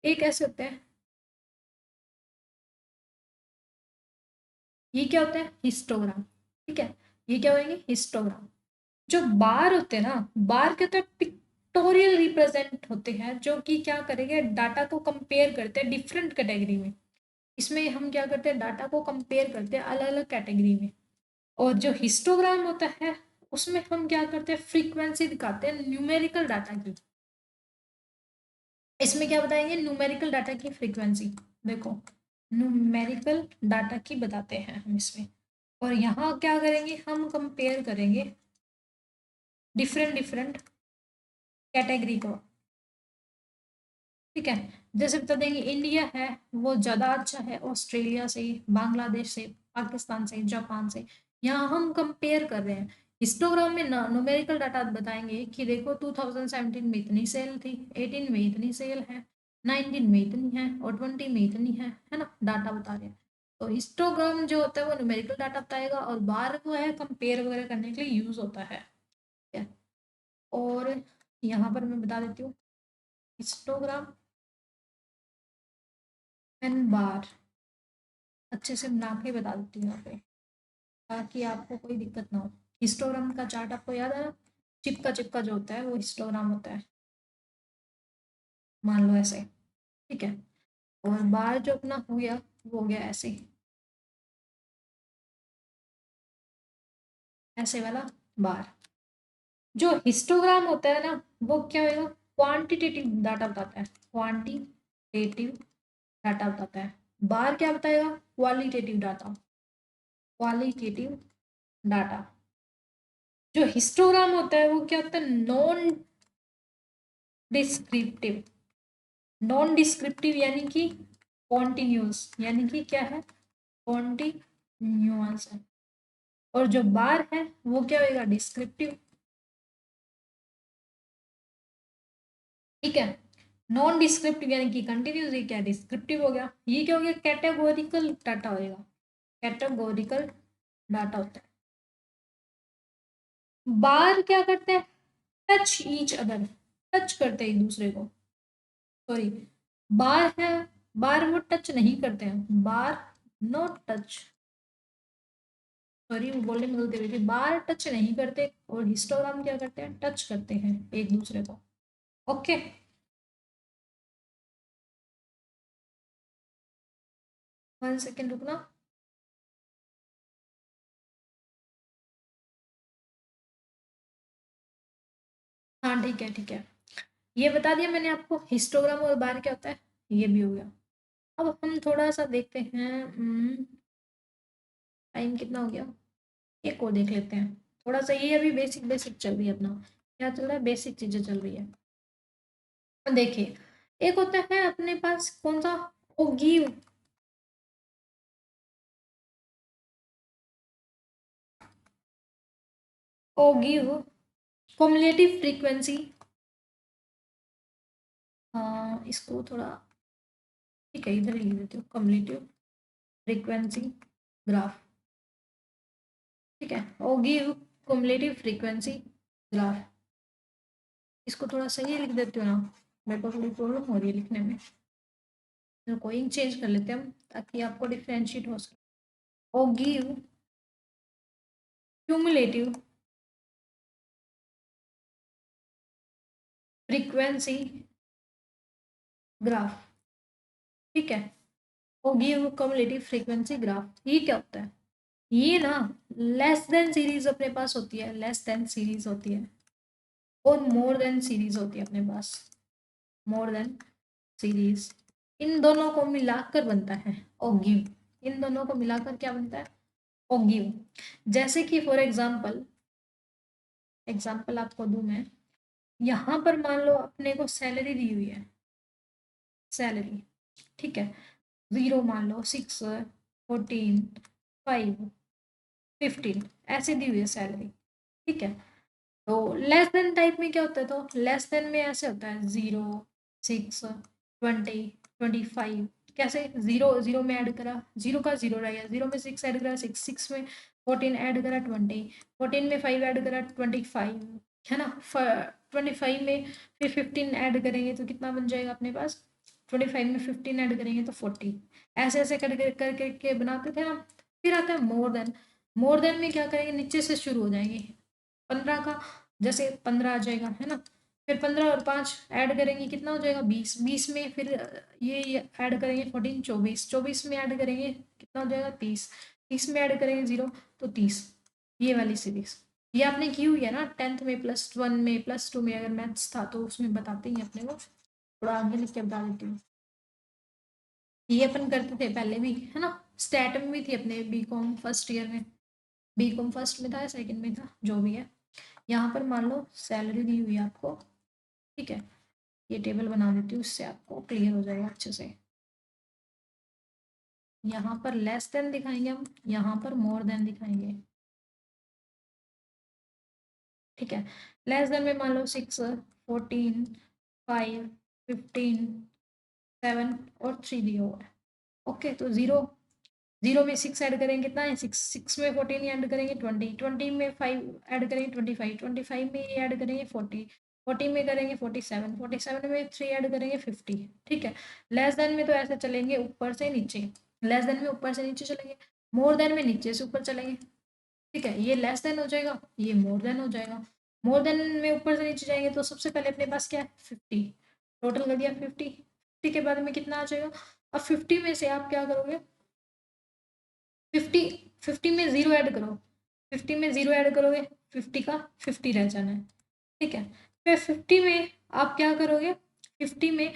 एक ऐसे होते हैं, ये क्या होता है? हिस्टोग्राम। ठीक है, ये क्या होंगे? हिस्टोग्राम। जो बार होते हैं ना, बार के होते हैं पिक्टोरियल रिप्रेजेंट होते हैं, जो कि क्या करेंगे, डाटा को कंपेयर करते हैं डिफरेंट कैटेगरी में। इसमें हम क्या करते हैं, डाटा को कंपेयर करते हैं अलग अलग कैटेगरी में। और जो हिस्टोग्राम होता है, उसमें हम क्या करते हैं, फ्रीक्वेंसी दिखाते हैं न्यूमेरिकल डाटा की। इसमें क्या बताएंगे, न्यूमेरिकल डाटा की फ्रीक्वेंसी। देखो, न्यूमेरिकल डाटा की बताते हैं हम इसमें। और यहाँ क्या करेंगे, हम कंपेयर करेंगे डिफरेंट डिफरेंट कैटेगरी को। ठीक है, जैसे बता देंगे इंडिया है वो ज़्यादा अच्छा है ऑस्ट्रेलिया से, बांग्लादेश से, पाकिस्तान से, जापान से। यहाँ हम कंपेयर कर रहे हैं। हिस्टोग्राम में ना न्यूमेरिकल डाटा बताएंगे कि देखो 2017 में इतनी सेल थी, 18 में इतनी सेल है, 19 में इतनी है, और 20 में इतनी है ना, डाटा बता रहे हैं। तो हिस्टोग्राम जो होता है वो न्यूमेरिकल डाटा बताएगा, और बार वो है कंपेयर वगैरह करने के लिए यूज होता है। ठीक है, और यहाँ पर मैं बता देती हूँ, हिस्टोग्राम एंड बार अच्छे से बना के बता देती हूँ यहाँ पे, ताकि आपको कोई दिक्कत ना हो। हिस्टोग्राम का चार्ट आपको याद है ना, चिपका चिपका जो होता है वो हिस्टोग्राम होता है, मान लो ऐसे। ठीक है, और बार जो अपना हो गया, वो हो गया ऐसे, ऐसे वाला बार। जो हिस्टोग्राम होता है ना, वो क्या होगा, क्वांटिटेटिव डाटा बताता है, क्वांटिटेटिव डाटा बताता है। बार क्या बताएगा, क्वालिटेटिव डाटा, क्वालिटेटिव डाटा। जो हिस्टोग्राम होता है वो क्या होता है, नॉन डिस्क्रिप्टिव। नॉन डिस्क्रिप्टिव यानी कि कॉन्टिन्यूस, यानी कि क्या है, कॉन्टिन्यूअस है। और जो बार है वो क्या होगा, डिस्क्रिप्टिव। ठीक है, नॉन डिस्क्रिप्टिव यानी कि कंटिन्यूस, ये क्या डिस्क्रिप्टिव हो गया। ये क्या हो गया, कैटेगोरिकल डाटा होएगा, कैटेगोरिकल डाटा होता है। बार क्या करते हैं, टच ईच अदर, टच करते हैं एक दूसरे को। सॉरी, बार है, बार वो टच नहीं करते हैं, बार नॉट टच। सॉरी, वो बोलने में गलती हुई थी, बार टच नहीं करते, और हिस्टोग्राम क्या करते हैं, टच करते हैं एक दूसरे को। ओके, 1 सेकेंड रुकना। हाँ ठीक है, ठीक है, ये बता दिया मैंने आपको, हिस्टोग्राम और बार क्या होता है, ये भी हो गया। अब हम थोड़ा सा देखते हैं, टाइम कितना हो गया, एक और देख लेते हैं। थोड़ा सा ये अभी बेसिक बेसिक चल रही है अपना, क्या चल रहा है, बेसिक चीजें चल रही है। देखिए, एक होता है अपने पास कौन सा, ओगिव, ओगिव कॉम्युलेटिव फ्रीक्वेंसी। इसको थोड़ा, ठीक है इधर ही लिख देती हूँ, कम्युलेटिव फ्रीक्वेंसी ग्राफ। ठीक है, ओगिव कम्युलेटिव फ्रीक्वेंसी ग्राफ। इसको थोड़ा सही लिख देती हूँ ना, मेरे को थोड़ी प्रॉब्लम हो रही है लिखने में, तो कोई चेंज कर लेते हैं हम, ताकि आपको डिफ्रेंशिएट हो सके। ओगिव क्यूमुलेटिव फ्रीक्वेंसी ग्राफ। ठीक है, गिव कम्युलेटिव फ्रीक्वेंसी ग्राफ। ये क्या होता है? ये ना लेस देन सीरीज अपने पास होती है, लेस देन सीरीज होती है, और मोर देन सीरीज होती है अपने पास, मोर देन सीरीज। इन दोनों को मिलाकर बनता है ओगिव। इन दोनों को मिलाकर क्या बनता है? ओगिव। जैसे कि फॉर एग्जाम्पल, एग्जाम्पल आपको दूं मैं, यहाँ पर मान लो अपने को सैलरी दी हुई है, सैलरी, ठीक है, 0 मान लो, 6, 14, 5, 15 ऐसे दी हुई है सैलरी, ठीक है। तो लेस देन टाइप में क्या होता है? तो लेस देन में ऐसे होता है 0, 6, 20, 25। कैसे? 0 0 में ऐड करा, 0 का 0 रह गया, 0 में 6 ऐड करा, 6 6 में 14 ऐड करा, 20, 14 में 5 ऐड करा, 25, है ना। 25 में फिर 15 ऐड करेंगे तो कितना बन जाएगा अपने पास? 25 में 15 ऐड करेंगे तो 40। ऐसे ऐसे कर करके बनाते थे हम। फिर आता है मोर देन। मोर देन में क्या करेंगे? नीचे से शुरू हो जाएंगे। 15 का, जैसे 15 आ जाएगा, है ना। फिर 15 और 5 ऐड करेंगे, कितना हो जाएगा? 20। 20 में फिर ये ऐड करेंगे 14, 24। 24 में ऐड करेंगे, कितना हो जाएगा? 30। 30 में ऐड करेंगे 0, तो 30। ये वाली सीरीज ये आपने की हुई है ना 10th में, +1 में, +2 में, अगर मैथ्स था तो उसमें बताते ही अपने को। थोड़ा आगे लिख के बता देती हूँ। ये अपन करते थे पहले भी, है ना। स्टैट में भी थी अपने, बीकॉम फर्स्ट ईयर में, बीकॉम फर्स्ट में था या सेकंड में था, जो भी है। यहाँ पर मान लो सैलरी दी हुई है आपको, ठीक है। ये टेबल बना देती हूँ, उससे आपको क्लियर हो जाएगा अच्छे से। यहाँ पर लेस देन दिखाएंगे हम, यहाँ पर मोर देन दिखाएंगे, ठीक है। लेस देन में मान लो 6, 14, 5, 15, 7 और 3 दिया हुआ है। ओके, तो 0, 0 में 6 ऐड करेंगे, कितना है? 6। 6 में 14 ऐड करेंगे, 20। 20 में 5 ऐड करेंगे, 25। 25 में ये ऐड करेंगे, 40। 40 में करेंगे 47। 47 में 3 ऐड करेंगे, 50, ठीक है। लेस देन में तो ऐसे चलेंगे ऊपर से नीचे, लेस देन में ऊपर से नीचे चलेंगे, मोर देन में नीचे से ऊपर चलेंगे, ठीक है। ये लेस देन हो जाएगा, ये मोर देन हो जाएगा। मोर देन में ऊपर से नीचे जाएंगे तो सबसे पहले अपने पास क्या है? 50। टोटल कर दिया 50। 50 के बाद में कितना आ जाएगा? अब 50 में से आप क्या करोगे? 50, 50 में 0 ऐड करो, 50 में 0 ऐड करोगे, 50 का 50 रह जाना है, ठीक है। फिर 50 में आप क्या करोगे? 50 में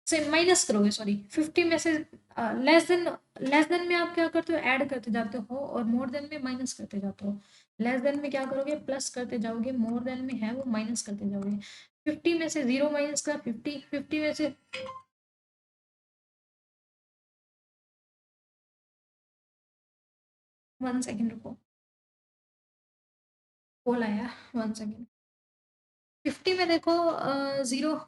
से माइनस करोगे, सॉरी, 50 में से लेस देन, लेस देन में आप क्या करते हो? ऐड करते जाते हो, और मोर देन में माइनस करते जाते हो। लेस देन में क्या करोगे? प्लस करते जाओगे, मोर देन में है वो माइनस करते जाओगे। 50 में से 0 माइनस का 50, 50 में से 1 सेकेंड रुको, कॉल आया, 1 सेकेंड। 50 में देखो 0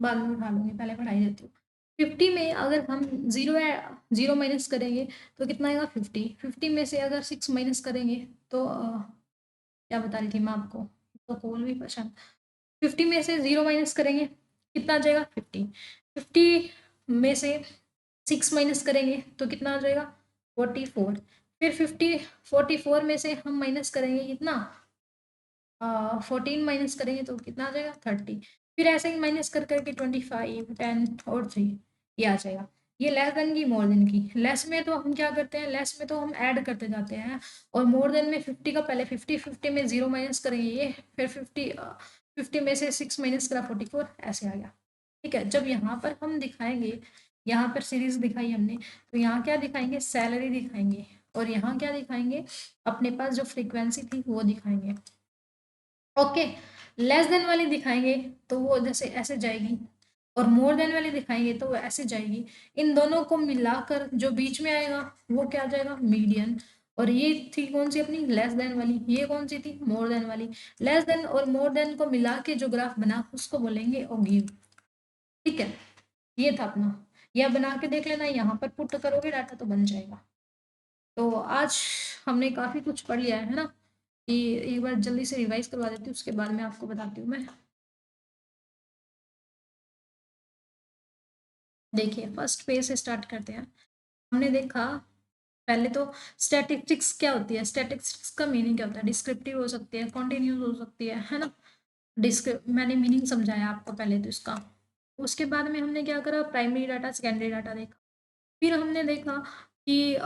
बाद में उठा लूंगी, पहले पढ़ाई देती हूँ। 50 में अगर हम 0 या 0 माइनस करेंगे तो कितना आएगा? 50। 50 में से अगर 6 माइनस करेंगे तो क्या बता रही थी मैं आपको, तो कॉल भी पसंद। 50 में से 0 माइनस करेंगे, कितना आ जाएगा? 50। 50 में से 6 माइनस करेंगे तो कितना आ जाएगा? 44। फिर 44 में से हम माइनस करेंगे कितना? 14 माइनस करेंगे तो कितना आ जाएगा? 30। फिर ऐसे ही माइनस कर करके 25, 10 और 3 ये आ जाएगा। ये लेस देन की, मोर देन की। लेस में तो हम क्या करते हैं? लेस में तो हम ऐड करते जाते हैं, और मोर देन में 50 का पहले 50, 50 में 0 माइनस करेंगे ये, फिर 50 में से 6 माइनस करा, 44 ऐसे आ गया, ठीक है। जब यहाँ पर हम दिखाएंगे, यहाँ पर सीरीज दिखाई हमने, तो यहाँ क्या दिखाएंगे? सैलरी दिखाएंगे, और यहाँ क्या दिखाएंगे? अपने पास जो फ्रीक्वेंसी थी वो दिखाएंगे, ओके। लेस देन वाली दिखाएंगे तो वो जैसे ऐसे जाएगी, और मोर देन वाली दिखाएंगे तो वो ऐसे जाएगी। इन दोनों को मिलाकर जो बीच में आएगा वो क्या आ जाएगा? मीडियन। और ये थी कौन सी अपनी? लेस देन वाली। ये कौन सी थी? मोर देन वाली। लेस देन और मोर देन को मिला के जो ग्राफ बना उसको बोलेंगे ओगिव, ठीक है। ये था अपना, यह बना के देख लेना, यहाँ पर पुट करोगे डाटा तो बन जाएगा। तो आज हमने काफी कुछ पढ़ लिया है ना। कि एक बार जल्दी से रिवाइज करवा देती हूँ, उसके बाद में आपको बताती हूँ मैं। देखिए, फर्स्ट पेज से स्टार्ट करते हैं। हमने देखा पहले तो स्टैटिस्टिक्स क्या होती है। स्टैटिस्टिक्स का मीनिंग क्या होता है? डिस्क्रिप्टिव हो सकती है, कॉन्टिन्यूस हो सकती है ना। डिस्क्रिप मैंने मीनिंग समझाया आपको पहले तो इसका। उसके बाद में हमने क्या करा? प्राइमरी डाटा, सेकेंडरी डाटा देखा। फिर हमने देखा कि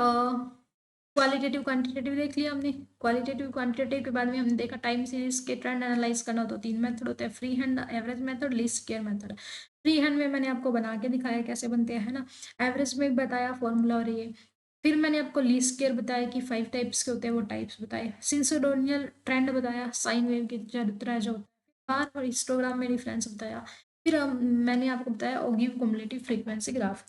क्वालिटेटिव क्वांटिटेटिव देख लिया हमने। क्वालिटेटिव क्वांटिटेटिव के बाद में हमने देखा टाइम सीरीज के ट्रेंड एनालाइज करना, तो 3 मेथड होते हैं, free hand, average method, least square method. Free hand में मैंने आपको बना के दिखाया कैसे बनते हैं, है ना। एवरेज में बताया फॉर्मूला और ये। फिर मैंने आपको लीस्ट स्क्वेयर बताया कि 5 टाइप्स के होते हैं, वो टाइप्स बताए। सिंसोडोनियल ट्रेंड बताया, साइन वेव की तरह जो होता है। बार और हिस्टोग्राम में डिफरेंस बताया। फिर मैंने आपको बताया ओगिव कुमुलेटिव फ्रीक्वेंसी ग्राफ।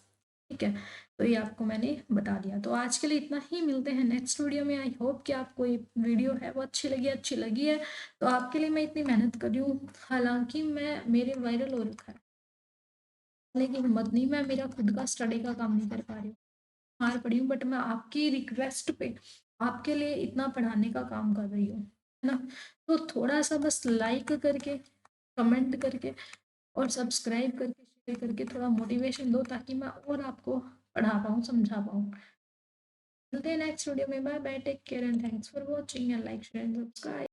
ठीक है, तो ये आपको मैंने बता दिया। तो आज के लिए इतना ही, मिलते हैं नेक्स्ट वीडियो में। आई होप कि आपको ये वीडियो है वो अच्छी लगी है। तो आपके लिए मैं इतनी मेहनत कर रही हूँ, हालांकि मैं मेरे वायरल हो रखा है, लेकिन हिम्मत नहीं, मैं मेरा खुद का स्टडी का काम नहीं कर पा रही हूँ, हार पड़ी हूँ। बट मैं आपकी रिक्वेस्ट पे आपके लिए इतना पढ़ाने का काम कर रही हूँ, है ना। तो थोड़ा सा बस लाइक करके, कमेंट करके और सब्सक्राइब करके, शेयर करके थोड़ा मोटिवेशन दो, ताकि मैं और आपको पढ़ा पाऊँ, समझा पाऊँ। मिलते हैं नेक्स्ट वीडियो में। Bye bye, take care and thanks for watching and like share and subscribe.